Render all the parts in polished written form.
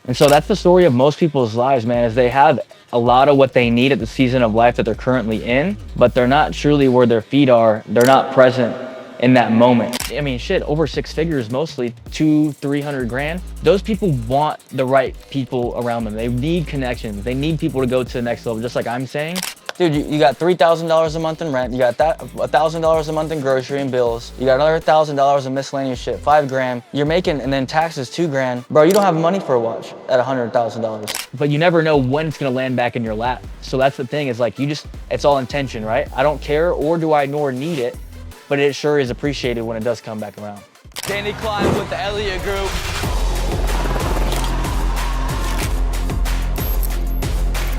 And so that's the story of most people's lives, man, is they have a lot of what they need at the season of life that they're currently in, but they're not truly where their feet are. They're not present in that moment. I mean, shit, over six figures, mostly 300 grand. Those people want the right people around them. They need connections. They need people to go to the next level, just like I'm saying. Dude, you got $3,000 a month in rent. You got that $1,000 a month in grocery and bills. You got another $1,000 in miscellaneous shit, 5 grand. You're making, and then taxes 2 grand. Bro, you don't have money for a watch at $100,000. But you never know when it's gonna land back in your lap. So that's the thing, is like it's all intention, right? I don't care, or do I nor need it, but it sure is appreciated when it does come back around. Danny Klein with the Elliott Group.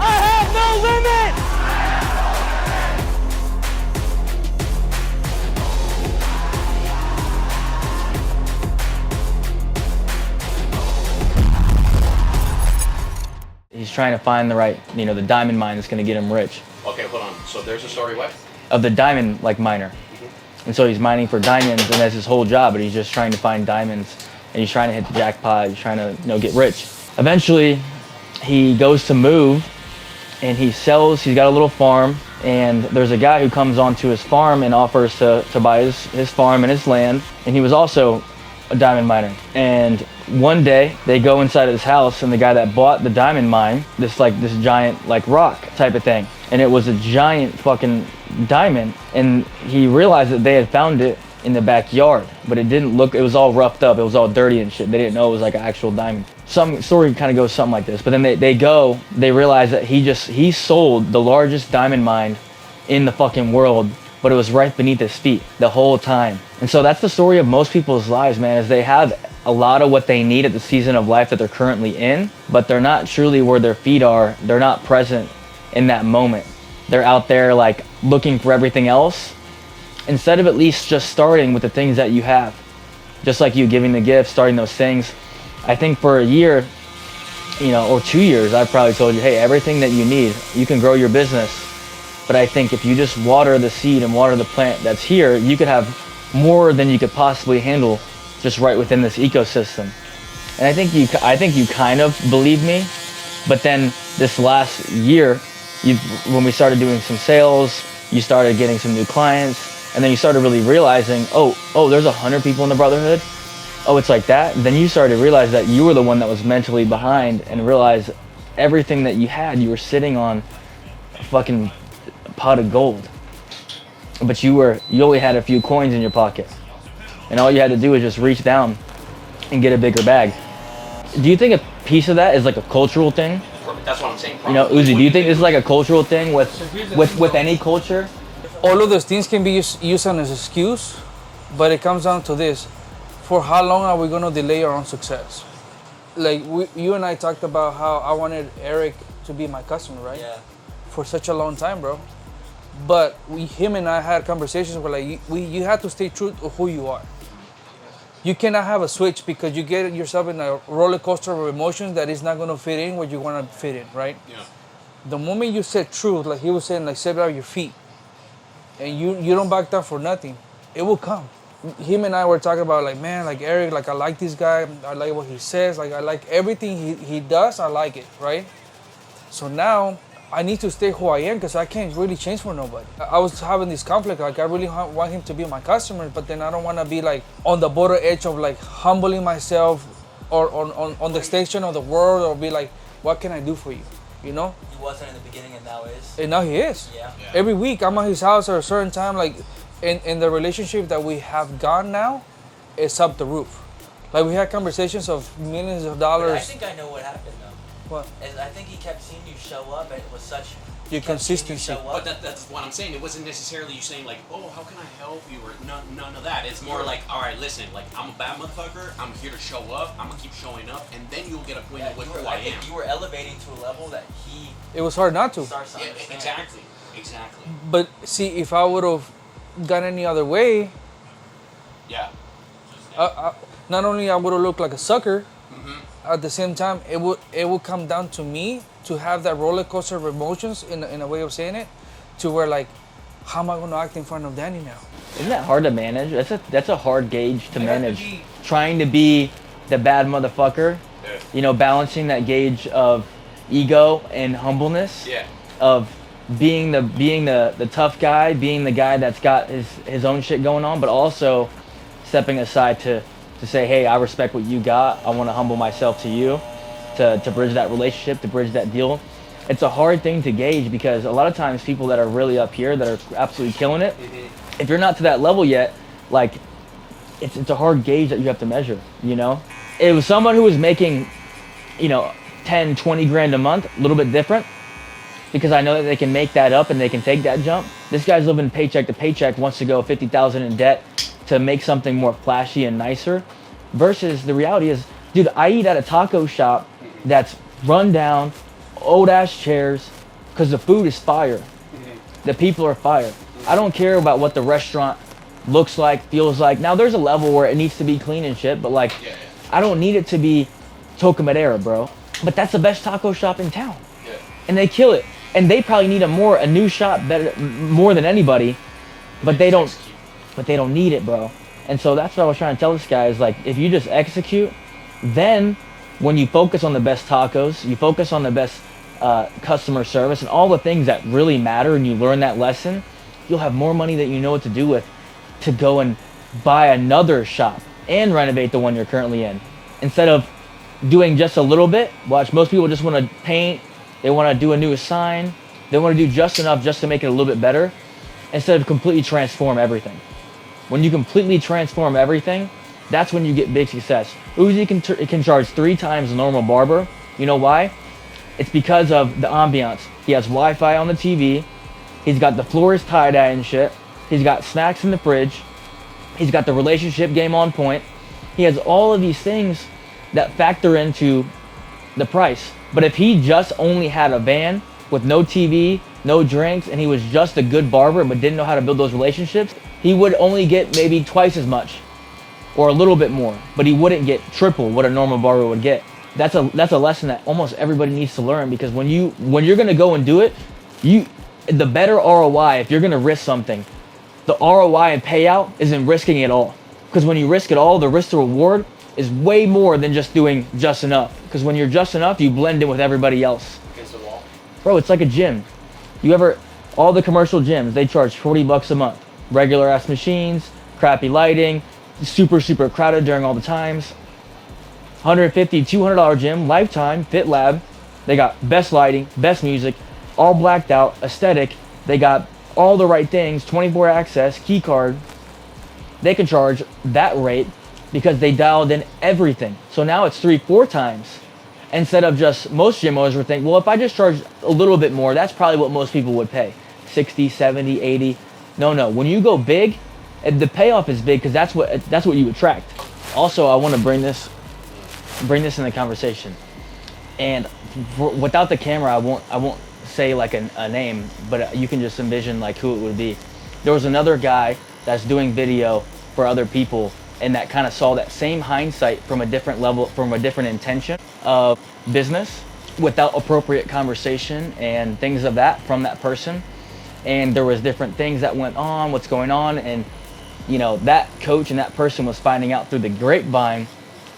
I have no limit! He's trying to find the right, the diamond mine that's gonna get him rich. Okay, hold on. So there's a story, what? Of the diamond, miner. Mm-hmm. And so he's mining for diamonds, and that's his whole job, but he's just trying to find diamonds, and he's trying to hit the jackpot, he's trying to, get rich. Eventually, he goes to move, and he's got a little farm, and there's a guy who comes onto his farm and offers to buy his farm and his land, and he was also a diamond miner. And one day they go inside of his house, and the guy that bought the diamond mine, this giant rock type of thing, and it was a giant fucking diamond, and he realized that they had found it in the backyard, but it was all roughed up, it was all dirty and shit. They didn't know it was like an actual diamond. Some story kind of goes something like this, but then they realize that he sold the largest diamond mine in the fucking world, but it was right beneath his feet the whole time. And so that's the story of most people's lives, man, is they have a lot of what they need at the season of life that they're currently in, but they're not truly where their feet are. They're not present in that moment. They're out there looking for everything else, instead of at least just starting with the things that you have. Just like you giving the gift, starting those things. I think for a year, or 2 years, I've probably told you, hey, everything that you need, you can grow your business. But I think if you just water the seed and water the plant that's here, you could have more than you could possibly handle just right within this ecosystem. And I think you kind of believe me, but then this last year, when we started doing some sales, you started getting some new clients, and then you started really realizing, oh, there's 100 people in the Brotherhood. Oh, it's like that. And then you started to realize that you were the one that was mentally behind, and realized everything that you had, you were sitting on a fucking pot of gold. But you only had a few coins in your pocket. And all you had to do was just reach down and get a bigger bag. Do you think a piece of that is like a cultural thing? That's what I'm saying. Uzi, do you think this is like a cultural thing with any culture? All of those things can be used as an excuse, but it comes down to this. For how long are we going to delay our own success? You and I talked about how I wanted Eric to be my customer, right? Yeah. For such a long time, bro. But him and I had conversations where you have to stay true to who you are. You cannot have a switch because you get yourself in a roller coaster of emotions that is not going to fit in where you want to fit in, right? Yeah. The moment you said truth, like he was saying, set out your feet, and you don't back down for nothing, it will come. Him and I were talking about Eric, I like this guy, I like what he says, I like everything he does, I like it, right? So now I need to stay who I am because I can't really change for nobody. I was having this conflict, I really want him to be my customer, but then I don't want to be on the border edge of humbling myself or on the station of the world, or be what can I do for you, He wasn't in the beginning and now is. And now he is. Yeah. Every week I'm at his house at a certain time, in the relationship that we have gone now, it's up the roof. We had conversations of millions of dollars. But I think I know what happened though. What? I think he kept seeing you show up, and it was such your consistency. But that's what I'm saying. It wasn't necessarily you saying oh, how can I help you, or none of that. It's more all right, listen, I'm a bad motherfucker. I'm here to show up. I'm gonna keep showing up, and then you'll get acquainted with who I am. You were elevating to a level that It was hard not to. Yeah, exactly. But see, if I would have gone any other way, yeah. Not only I would have looked like a sucker. At the same time, it would come down to me to have that roller coaster of emotions, in a way of saying it, to where how am I going to act in front of Danny now? Isn't that hard to manage? That's a hard gauge to manage. Trying to be the bad motherfucker Balancing that gauge of ego and humbleness. Yeah. Of being the tough guy, being the guy that's got his own shit going on, but also stepping aside to say, hey, I respect what you got. I want to humble myself to you, to bridge that relationship, to bridge that deal. It's a hard thing to gauge because a lot of times people that are really up here that are absolutely killing it, if you're not to that level yet, like it's a hard gauge that you have to measure, It was someone who was making, 10, 20 grand a month, a little bit different, because I know that they can make that up and they can take that jump. This guy's living paycheck to paycheck, wants to go 50,000 in debt to make something more flashy and nicer, versus the reality is, dude, I eat at a taco shop that's run down, old ass chairs, because the food is fire. The people are fire. I don't care about what the restaurant looks like, feels like. Now there's a level where it needs to be clean and shit, but like, I don't need it to be Toca Madera, bro. But that's the best taco shop in town. And they kill it. And they probably need a new shop better, more than anybody, but they don't need it, bro. And so that's what I was trying to tell this guy is like, if you just execute, then when you focus on the best tacos, you focus on the best customer service and all the things that really matter, and you learn that lesson, you'll have more money that you know what to do with to go and buy another shop and renovate the one you're currently in. Instead of doing just a little bit, watch, most people just want to paint, they want to do a new sign, they want to do just enough just to make it a little bit better, instead of completely transform everything. When you completely transform everything, that's when you get big success. Uzi can charge 3 times the normal barber. You know why? It's because of the ambiance. He has Wi-Fi on the TV. He's got the floors tie-dye and shit. He's got snacks in the fridge. He's got the relationship game on point. He has all of these things that factor into the price. But if he just only had a van with no TV, no drinks, and he was just a good barber but didn't know how to build those relationships, he would only get maybe twice as much or a little bit more, but he wouldn't get triple what a normal barber would get. That's a lesson that almost everybody needs to learn, because when you're gonna go and do it, the better ROI, if you're gonna risk something, the ROI and payout isn't risking it all. Because when you risk it all, the risk to reward is way more than just doing just enough. Because when you're just enough, you blend in with everybody else. Against the wall. Bro, it's like a gym. All the commercial gyms, they charge $40 a month. Regular ass machines, crappy lighting, super crowded during all the times. $150, $200 gym, lifetime, fit lab. They got best lighting, best music, all blacked out, aesthetic. They got all the right things, 24 access, key card. They can charge that rate because they dialed in everything. So now it's 3-4 times. Instead of just, most gym owners would think, well, if I just charge a little bit more, that's probably what most people would pay. 60, 70, 80. No. When you go big, the payoff is big because that's what you attract. Also, I want to bring this in the conversation. And without the camera, I won't say like a name, but you can just envision like who it would be. There was another guy that's doing video for other people, and that kind of saw that same hindsight from a different level, from a different intention of business, without appropriate conversation and things of that from that person. And there was different things that went on, what's going on, and that coach and that person was finding out through the grapevine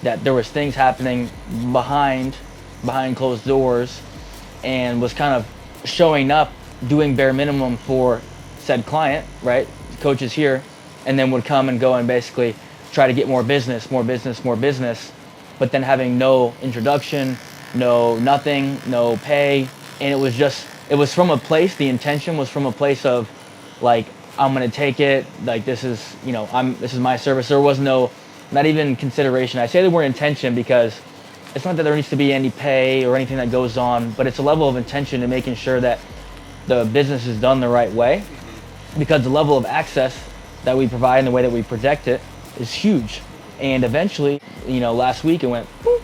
that there was things happening behind closed doors, and was kind of showing up, doing bare minimum for said client, right? Coach is here, and then would come and go and basically try to get more business, but then having no introduction, nothing, no pay. And it was from a place, the intention was from a place of like, I'm gonna take it, like this is my service. There was not even consideration. I say the word intention because it's not that there needs to be any pay or anything that goes on, but it's a level of intention in making sure that the business is done the right way, because the level of access that we provide and the way that we protect it is huge. And eventually, last week it went boop,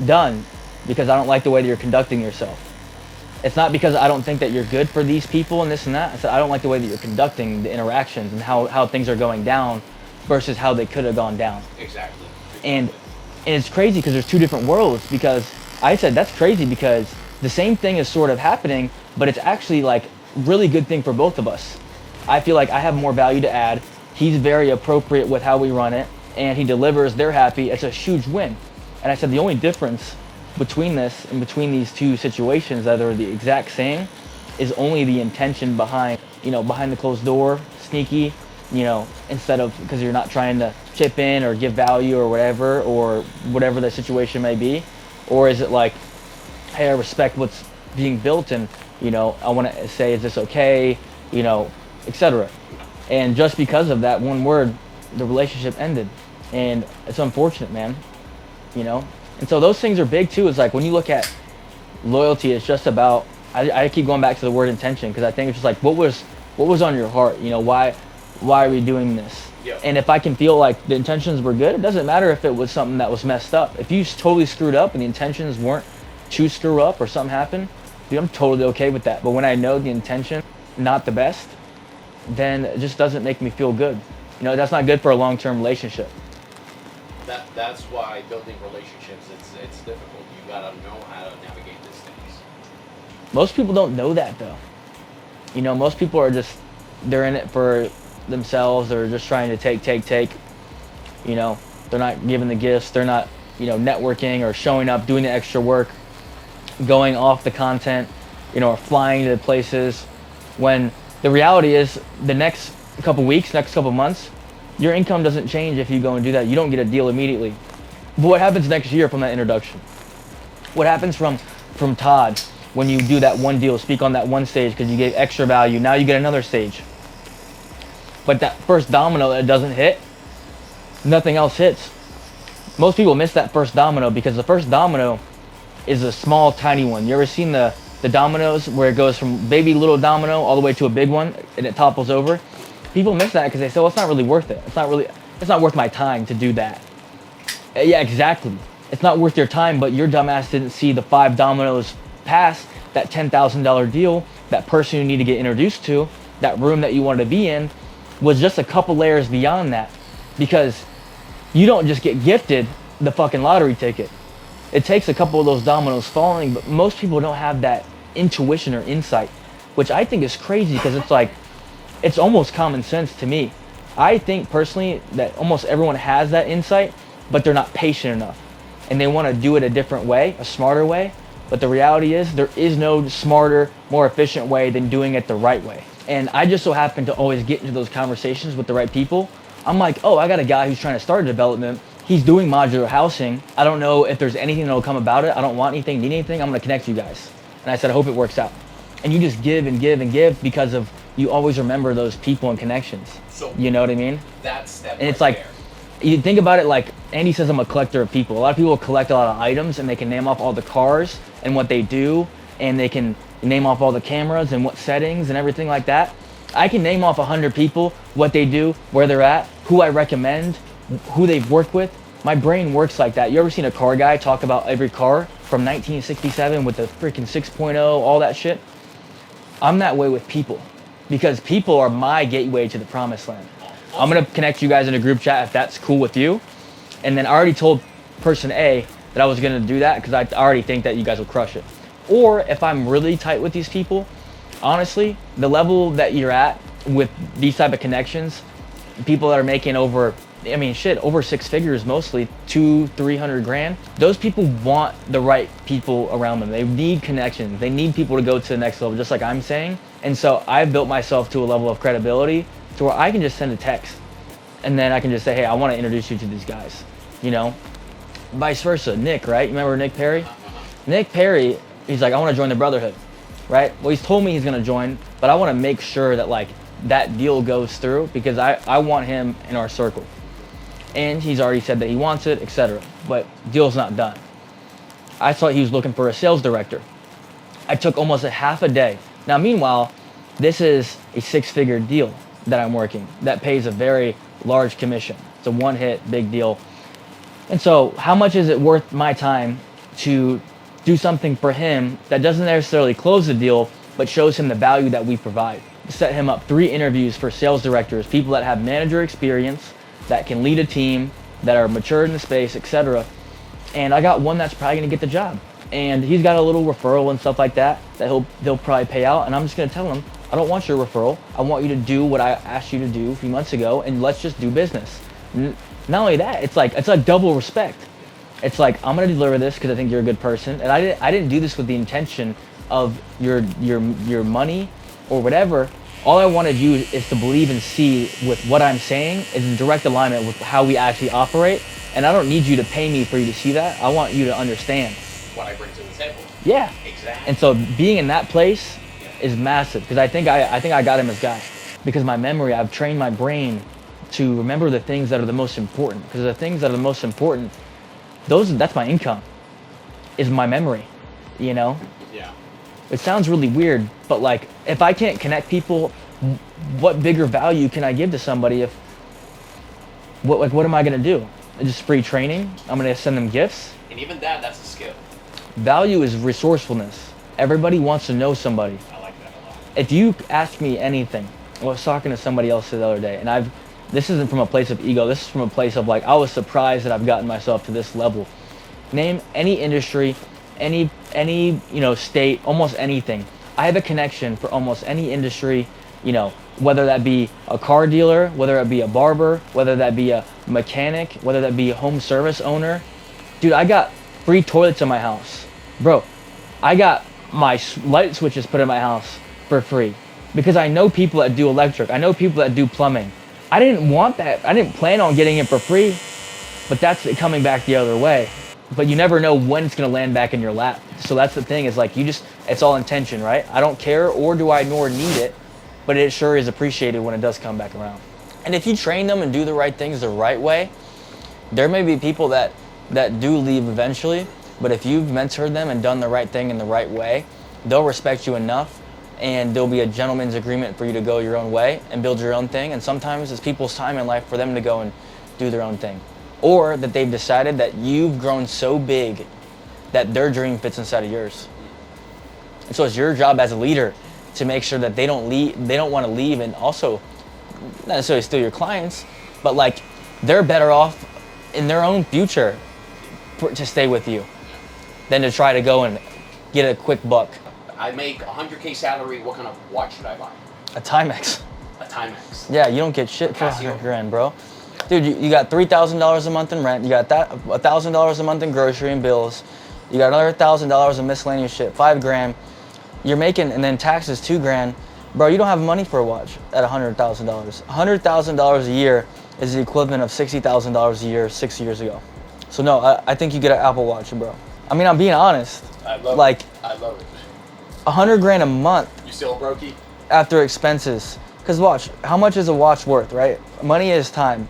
done, because I don't like the way that you're conducting yourself. It's not because I don't think that you're good for these people and this and that. I said I don't like the way that you're conducting the interactions and how things are going down versus how they could have gone down. Exactly. And it's crazy because there's two different worlds, because I said that's crazy because the same thing is sort of happening, but it's actually like really good thing for both of us. I feel like I have more value to add. He's very appropriate with how we run it, and he delivers, they're happy. It's a huge win. And I said the only difference between this and between these two situations that are the exact same is only the intention behind, behind the closed door, sneaky, instead of, because you're not trying to chip in or give value or whatever the situation may be. Or is it like, hey, I respect what's being built and, I want to say, is this okay, etc. And just because of that one word, the relationship ended. And it's unfortunate, man, And so those things are big too. It's like when you look at loyalty, it's just about, I keep going back to the word intention, because I think it's just like, what was on your heart? Why are we doing this? Yeah. And if I can feel like the intentions were good, it doesn't matter if it was something that was messed up. If you totally screwed up and the intentions weren't to screw up or something happened, dude, I'm totally okay with that. But when I know the intention not the best, then it just doesn't make me feel good. That's not good for a long-term relationship. That's why building relationships, it's difficult. You gotta know how to navigate these things. Most people don't know that though. Most people are just, they're in it for themselves. They're just trying to take. They're not giving the gifts. They're not, networking or showing up, doing the extra work, going off the content, or flying to places. When the reality is, the next couple weeks, next couple months, your income doesn't change if you go and do that. You don't get a deal immediately. But what happens next year from that introduction? What happens from Todd when you do that one deal, speak on that one stage because you gave extra value? Now you get another stage. But that first domino that doesn't hit, nothing else hits. Most people miss that first domino because the first domino is a small, tiny one. You ever seen the dominoes where it goes from baby little domino all the way to a big one and it topples over? People miss that because they say, well, it's not really worth it. It's not worth my time to do that. Yeah, exactly. It's not worth your time, but your dumbass didn't see the 5 dominoes past that $10,000 deal, that person you need to get introduced to, that room that you wanted to be in, was just a couple layers beyond that. Because you don't just get gifted the fucking lottery ticket. It takes a couple of those dominoes falling, but most people don't have that intuition or insight, which I think is crazy because it's like, it's almost common sense to me. I think personally that almost everyone has that insight, but they're not patient enough. And they want to do it a different way, a smarter way. But the reality is there is no smarter, more efficient way than doing it the right way. And I just so happen to always get into those conversations with the right people. I'm like, oh, I got a guy who's trying to start a development. He's doing modular housing. I don't know if there's anything that'll come about it. I don't want anything, need anything. I'm going to connect you guys. And I said, I hope it works out. And you just give and give and give because of, you always remember those people and connections. So you know what I mean? That step And it's right like, there. you think about it like, Andy says I'm a collector of people. A lot of people collect a lot of items and they can name off all the cars and what they do, and they can name off all the cameras and what settings and everything like that. I can name off 100 people, what they do, where they're at, who I recommend, who they've worked with. My brain works like that. You ever seen a car guy talk about every car from 1967 with the freaking 6.0, all that shit? I'm that way with people because people are my gateway to the promised land. I'm going to connect you guys in a group chat if that's cool with you. And then I already told person A that I was going to do that because I already think that you guys will crush it. Or if I'm really tight with these people, honestly, the level that you're at with these type of connections, people that are making over 6 figures mostly, 200-300 grand, those people want the right people around them. They need connections. They need people to go to the next level, just like I'm saying. And so I've built myself to a level of credibility to where I can just send a text and then I can just say, hey, I want to introduce you to these guys, Vice versa, Nick, right? Remember Nick Perry? Nick Perry, he's like, I want to join the Brotherhood, right? Well, he's told me he's going to join, but I want to make sure that like that deal goes through because I want him in our circle. And he's already said that he wants it, etc. But deal's not done. I thought he was looking for a sales director. I took almost a half a day. Now, meanwhile, this is a 6-figure deal that I'm working that pays a very large commission. It's a one-hit, big deal. And so how much is it worth my time to do something for him that doesn't necessarily close the deal, but shows him the value that we provide? Set him up 3 interviews for sales directors, people that have manager experience, that can lead a team, that are mature in the space, etc. And I got one that's probably gonna get the job. And he's got a little referral and stuff like that he'll probably pay out. And I'm just gonna tell him, I don't want your referral. I want you to do what I asked you to do a few months ago, and let's just do business. Not only that, it's like double respect. It's like, I'm gonna deliver this because I think you're a good person, and I didn't do this with the intention of your money or whatever. All I wanted you is to believe and see with what I'm saying is in direct alignment with how we actually operate, and I don't need you to pay me for you to see that. I want you to understand What I bring to the table. Yeah. Exactly. And so being in that place is massive, because I think I got him as guy. Because my memory, I've trained my brain to remember the things that are the most important. Because the things that are the most important, that's my income, is my memory, you know? Yeah. It sounds really weird, but like, if I can't connect people, what bigger value can I give to somebody what am I gonna do? Just free training? I'm gonna send them gifts? And even that's a skill. Value is resourcefulness. Everybody wants to know somebody. I like that a lot. If you ask me anything, I was talking to somebody else the other day, and this isn't from a place of ego, this is from a place of like, I was surprised that I've gotten myself to this level. Name any industry, any state, almost anything. I have a connection for almost any industry, whether that be a car dealer, whether it be a barber, whether that be a mechanic, whether that be a home service owner. Dude, I got free toilets in my house. Bro, I got my light switches put in my house for free because I know people that do electric. I know people that do plumbing. I didn't want that. I didn't plan on getting it for free, but that's it coming back the other way. But you never know when it's gonna land back in your lap. So that's the thing, is like, it's all intention, right? I don't care, or do I nor need it, but it sure is appreciated when it does come back around. And if you train them and do the right things the right way, there may be people that do leave eventually, but if you've mentored them and done the right thing in the right way, they'll respect you enough, and there'll be a gentleman's agreement for you to go your own way and build your own thing. And sometimes it's people's time in life for them to go and do their own thing. Or that they've decided that you've grown so big that their dream fits inside of yours. And so it's your job as a leader to make sure that they don't want to leave, and also not necessarily steal your clients, but like, they're better off in their own future to stay with you than to try to go and get a quick buck. I make $100K salary. What kind of watch should I buy? A Timex. A Timex. Yeah, you don't get shit for $100,000, bro. Dude, you got $3,000 a month in rent. You got that $1,000 a month in grocery and bills. You got another $1,000 in miscellaneous shit, $5,000. You're making, and then taxes, $2,000. Bro, you don't have money for a watch at $100,000. $100,000 a year is the equivalent of $60,000 a year 6 years ago. So no, I think you get an Apple Watch, bro. I mean, I'm being honest. I love like, it. I love it. $100,000 a month. You still a brokey? After expenses. Because watch, how much is a watch worth, right? Money is time.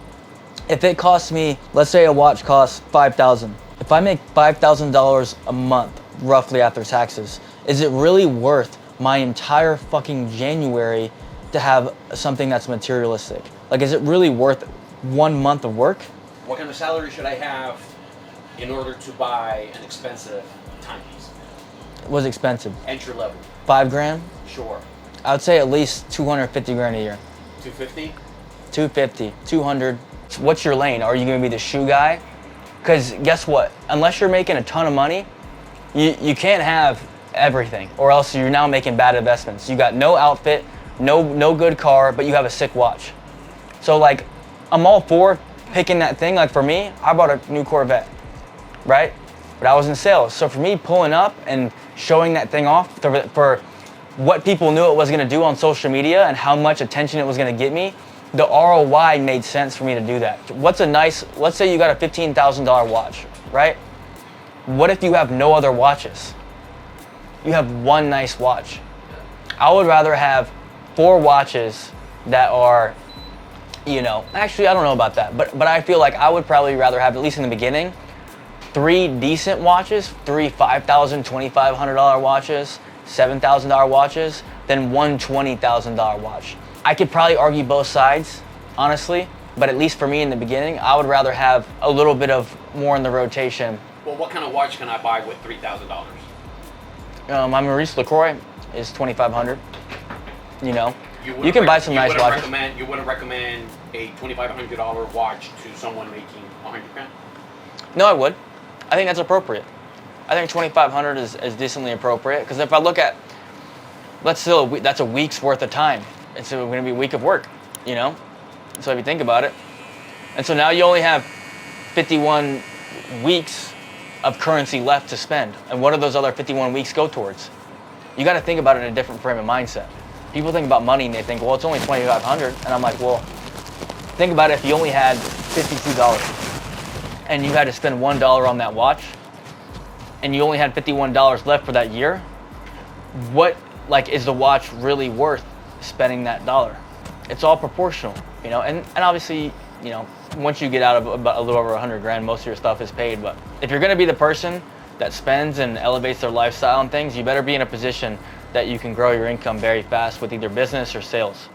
If it costs me, let's say a watch costs $5,000. If I make $5,000 a month, roughly after taxes, is it really worth my entire fucking January to have something that's materialistic? Like, is it really worth 1 month of work? What kind of salary should I have in order to buy an expensive timepiece? It was expensive. Entry level. $5,000? Sure. I would say at least $250,000 a year. 250? 250, 200. What's your lane? Are you gonna be the shoe guy? Because guess what? Unless you're making a ton of money, you can't have everything, or else you're now making bad investments. You got no outfit, no good car, but you have a sick watch. So like, I'm all for picking that thing. Like for me, I bought a new Corvette, right? But I was in sales. So for me, pulling up and showing that thing off for what people knew it was gonna do on social media and how much attention it was gonna get me, the ROI made sense for me to do that. Let's say you got a $15,000 watch, right? What if you have no other watches? You have one nice watch. I would rather have 4 watches that are, actually I don't know about that, but I feel like I would probably rather have, at least in the beginning, 3 decent watches, 3 $5,000, $2,500 watches, $7,000 watches, than one $20,000 watch. I could probably argue both sides, honestly, but at least for me in the beginning, I would rather have a little bit of more in the rotation. Well, what kind of watch can I buy with $3,000? My Maurice LaCroix is $2,500. You can buy some nice watches. You wouldn't recommend a $2,500 watch to someone making $100,000? No, I would. I think that's appropriate. I think $2,500 is decently appropriate, because if I look at, that's a week's worth of time. It's going to be a week of work, So if you think about it, and so now you only have 51 weeks of currency left to spend? And what do those other 51 weeks go towards? You got to think about it in a different frame of mindset. People think about money and they think, well, it's only $2,500. And I'm like, well, think about it if you only had $52 and you had to spend $1 on that watch and you only had $51 left for that year. What is the watch really worth spending that dollar? It's all proportional, and obviously, once you get out of about a little over 100 grand, most of your stuff is paid. But if you're going to be the person that spends and elevates their lifestyle and things, you better be in a position that you can grow your income very fast with either business or sales.